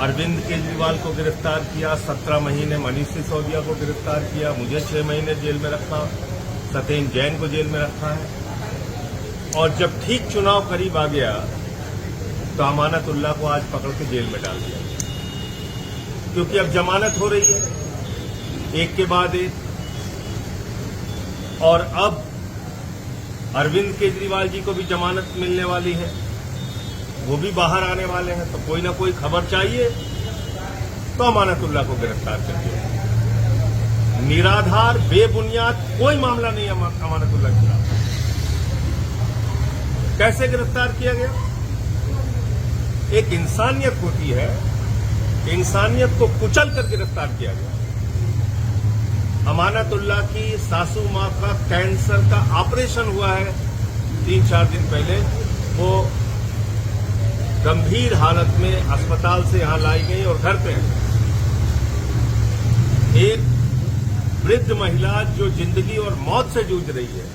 अरविंद केजरीवाल को गिरफ्तार किया, 17 महीने मनीष सिसोदिया को गिरफ्तार किया, मुझे 6 महीने जेल में रखा, सत्येन जैन को जेल में रखा है। और जब ठीक चुनाव करीब आ गया तो अमानतुल्लाह को आज पकड़ के जेल में डाल दिया, क्योंकि अब जमानत हो रही है एक के बाद एक। और अब अरविंद केजरीवाल जी को भी जमानत मिलने वाली है, वो भी बाहर आने वाले हैं। तो कोई ना कोई खबर चाहिए तो अमानतुल्लाह को गिरफ्तार कर दिया। निराधार बेबुनियाद कोई मामला नहीं है अमानतुल्लाह के खिलाफ। कैसे गिरफ्तार किया गया? एक इंसानियत होती है, इंसानियत को कुचल कर गिरफ्तार किया गया। अमानतुल्लाह की सासू मां का कैंसर का ऑपरेशन हुआ है 3-4 दिन पहले। वो गंभीर हालत में अस्पताल से यहां लाई गई और घर पे एक वृद्ध महिला जो जिंदगी और मौत से जूझ रही है,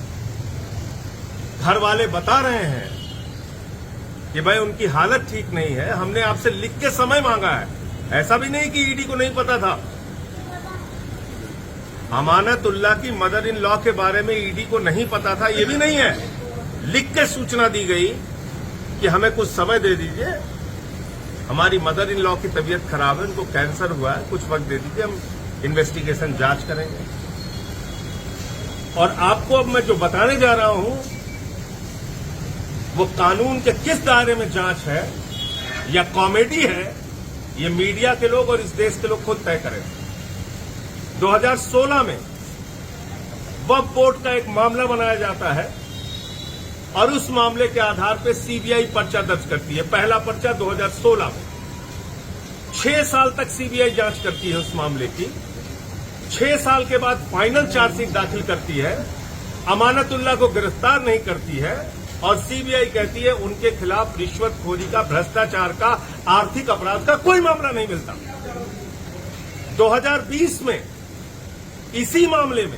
घर वाले बता रहे हैं कि भाई उनकी हालत ठीक नहीं है, हमने आपसे लिख के समय मांगा है। ऐसा भी नहीं कि ईडी को नहीं पता था। अमानतुल्लाह की मदर इन लॉ के बारे में ईडी को नहीं पता था, ये भी नहीं है। लिख के सूचना दी गई कि हमें कुछ समय दे दीजिए, हमारी मदर इन लॉ की तबीयत खराब है, उनको कैंसर हुआ है, कुछ वक्त दे दीजिए, हम इन्वेस्टिगेशन जांच करेंगे। और आपको अब मैं जो बताने जा रहा हूं वो कानून के किस दायरे में जांच है या कॉमेडी है, ये मीडिया के लोग और इस देश के लोग खुद तय करें। 2016 में वक्फ बोर्ड का एक मामला बनाया जाता है और उस मामले के आधार पर सीबीआई पर्चा दर्ज करती है। पहला पर्चा 2016 में। 6 साल तक सीबीआई जांच करती है उस मामले की। 6 साल के बाद फाइनल चार्जशीट दाखिल करती है, अमानतुल्लाह को गिरफ्तार नहीं करती है और सीबीआई कहती है उनके खिलाफ रिश्वतखोरी का, भ्रष्टाचार का, आर्थिक अपराध का कोई मामला नहीं मिलता। 2020 में इसी मामले में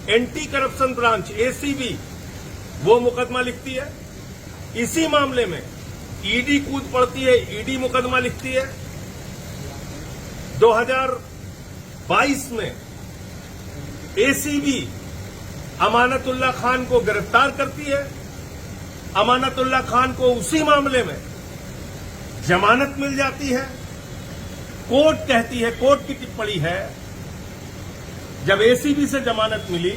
एंटी करप्शन ब्रांच एसीबी वो मुकदमा लिखती है। इसी मामले में ईडी कूद पड़ती है, ईडी मुकदमा लिखती है। 2022 में एसीबी अमानतुल्लाह खान को गिरफ्तार करती है। अमानतुल्लाह खान को उसी मामले में जमानत मिल जाती है। कोर्ट कहती है, कोर्ट की टिप्पणी है जब एसीबी से जमानत मिली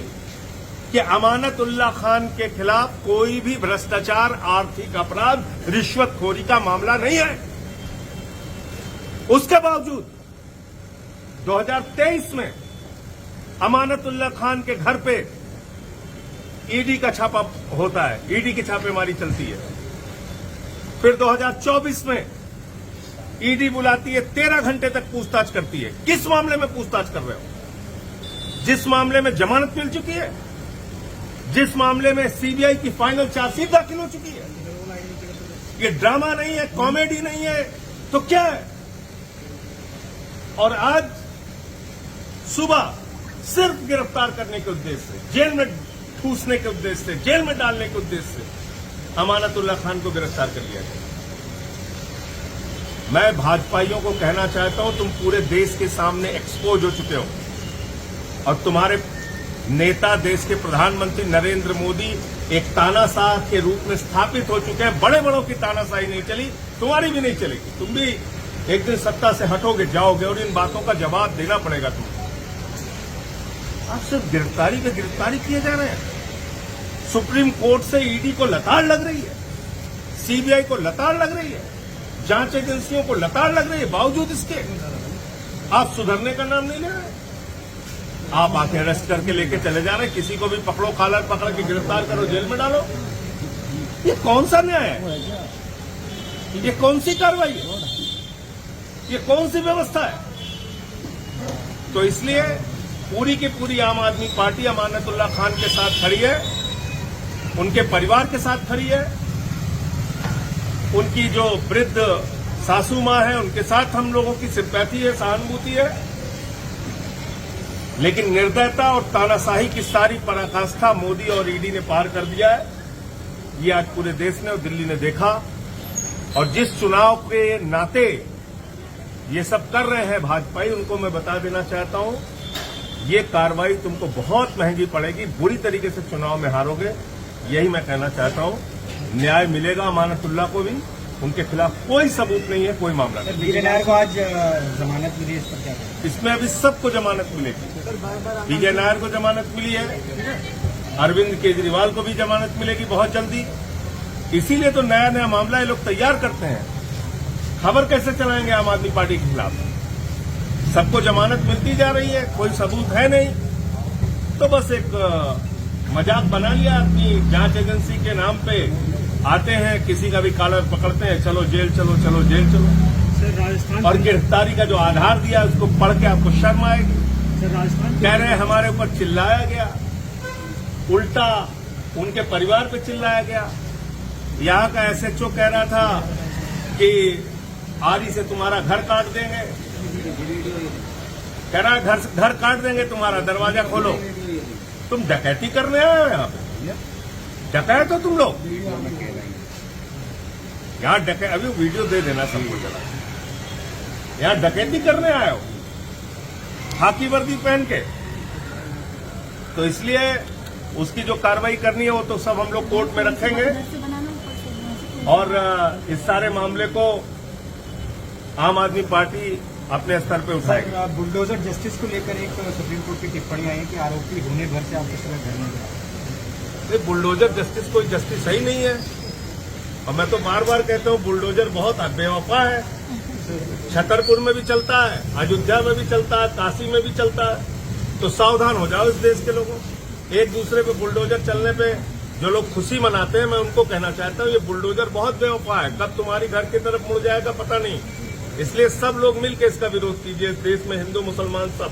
कि अमानतुल्लाह खान के खिलाफ कोई भी भ्रष्टाचार, आर्थिक अपराध, रिश्वतखोरी का मामला नहीं है। उसके बावजूद 2023 में अमानतुल्लाह खान के घर पे ईडी का छापा होता है, ईडी की छापेमारी चलती है। फिर 2024 में ईडी बुलाती है, 13 घंटे तक पूछताछ करती है। किस मामले में पूछताछ कर रहे हो? जिस मामले में जमानत मिल चुकी है, जिस मामले में सीबीआई की फाइनल चार्जशीट दाखिल हो चुकी है। ये ड्रामा नहीं है, कॉमेडी नहीं है, तो क्या है? और आज सुबह सिर्फ गिरफ्तार करने के उद्देश्य से, जेल में ठूसने के उद्देश्य से, जेल में डालने के उद्देश्य से अमानतुल्लाह खान को गिरफ्तार कर लिया गया। मैं भाजपाइयों को कहना चाहता हूं, तुम पूरे देश के सामने एक्सपोज हो चुके हो और तुम्हारे नेता, देश के प्रधानमंत्री नरेंद्र मोदी एक तानाशाह के रूप में स्थापित हो चुके हैं। बड़े बड़ों की तानाशाही नहीं चली, तुम्हारी भी नहीं चलेगी। तुम भी एक दिन सत्ता से हटोगे, जाओगे और इन बातों का जवाब देना पड़ेगा तुम्हें। आप सिर्फ गिरफ्तारी पे गिरफ्तारी किए जा रहे हैं। सुप्रीम कोर्ट से ईडी को लताड़ लग रही है, सीबीआई को लताड़ लग रही है, जांच एजेंसियों को लताड़ लग रही है। बावजूद इसके आप सुधरने का नाम नहीं ले रहे। आप आके अरेस्ट करके लेके चले जा रहे हैं। किसी को भी पकड़ो, कॉलर पकड़ के गिरफ्तार करो, जेल में डालो। ये कौन सा न्याय है? ये कौन सी कार्रवाई है? ये कौन सी व्यवस्था है? तो इसलिए पूरी की पूरी आम आदमी पार्टी अमानतुल्लाह खान के साथ खड़ी है, उनके परिवार के साथ खड़ी है। उनकी जो वृद्ध सासू मां है, उनके साथ हम लोगों की सिंपैथी है, सहानुभूति है। लेकिन निर्दयता और तानाशाही की सारी पराकाष्ठा मोदी और ईडी ने पार कर दिया है। ये आज पूरे देश ने और दिल्ली ने देखा। और जिस चुनाव के नाते ये सब कर रहे हैं भाजपाई, उनको मैं बता देना चाहता हूं, ये कार्रवाई तुमको बहुत महंगी पड़ेगी, बुरी तरीके से चुनाव में हारोगे। यही मैं कहना चाहता हूं। न्याय मिलेगा अमानतुल्लाह को भी, उनके खिलाफ कोई सबूत नहीं है, कोई मामला नहीं। विजय नायर को आज जमानत मिली, इस पर क्या कहें? इसमें अभी सबको जमानत मिलेगी। विजय नायर को जमानत मिली है, अरविंद केजरीवाल को भी जमानत मिलेगी बहुत जल्दी। इसीलिए तो नया नया मामला ये लोग तैयार करते हैं। खबर कैसे चलाएंगे आम आदमी पार्टी के खिलाफ? सबको जमानत मिलती जा रही है, कोई सबूत है नहीं, तो बस एक मजाक बना लिया अपनी जांच एजेंसी के नाम पे। आते हैं, किसी का भी कॉलर पकड़ते हैं, चलो जेल चलो, चलो जेल चलो। सर राजस्थान और गिरफ्तारी का जो आधार दिया उसको पढ़ के आपको शर्म आएगी। सर राजस्थान कह रहे हैं हमारे ऊपर चिल्लाया गया, उल्टा उनके परिवार पे चिल्लाया गया। यहाँ का एसएचओ कह रहा था कि आरी से तुम्हारा घर काट देंगे, कह रहा है घर काट देंगे तुम्हारा, दरवाजा खोलो। तुम डकैती करने आए हो यहाँ पे? डकैत हो तुम लोग यहाँ? अभी वीडियो दे देना सबको जरा। यहाँ डकैती करने आए हो खाकी वर्दी पहन के? तो इसलिए उसकी जो कार्रवाई करनी है वो तो सब हम लोग कोर्ट में रखेंगे और इस सारे मामले को आम आदमी पार्टी अपने स्तर पे उठाएगी। बुलडोजर जस्टिस को लेकर एक सुप्रीम कोर्ट की टिप्पणी आई कि आरोपी होने भर से आप किस तरह घर में गए। बुलडोजर जस्टिस कोई जस्टिस सही नहीं है, और मैं तो बार बार कहता हूँ बुलडोजर बहुत बेवफा है। छतरपुर में भी चलता है, अयोध्या में भी चलता है, काशी में भी चलता है। तो सावधान हो जाओ इस देश के लोगों। एक दूसरे पे बुलडोजर चलने पे जो लोग खुशी मनाते हैं, मैं उनको कहना चाहता हूँ ये बुलडोजर बहुत बेवफा है, कब तुम्हारी घर की तरफ मुड़ जाएगा पता नहीं। इसलिए सब लोग मिलकर इसका विरोध कीजिए, इस देश में हिंदू मुसलमान सब।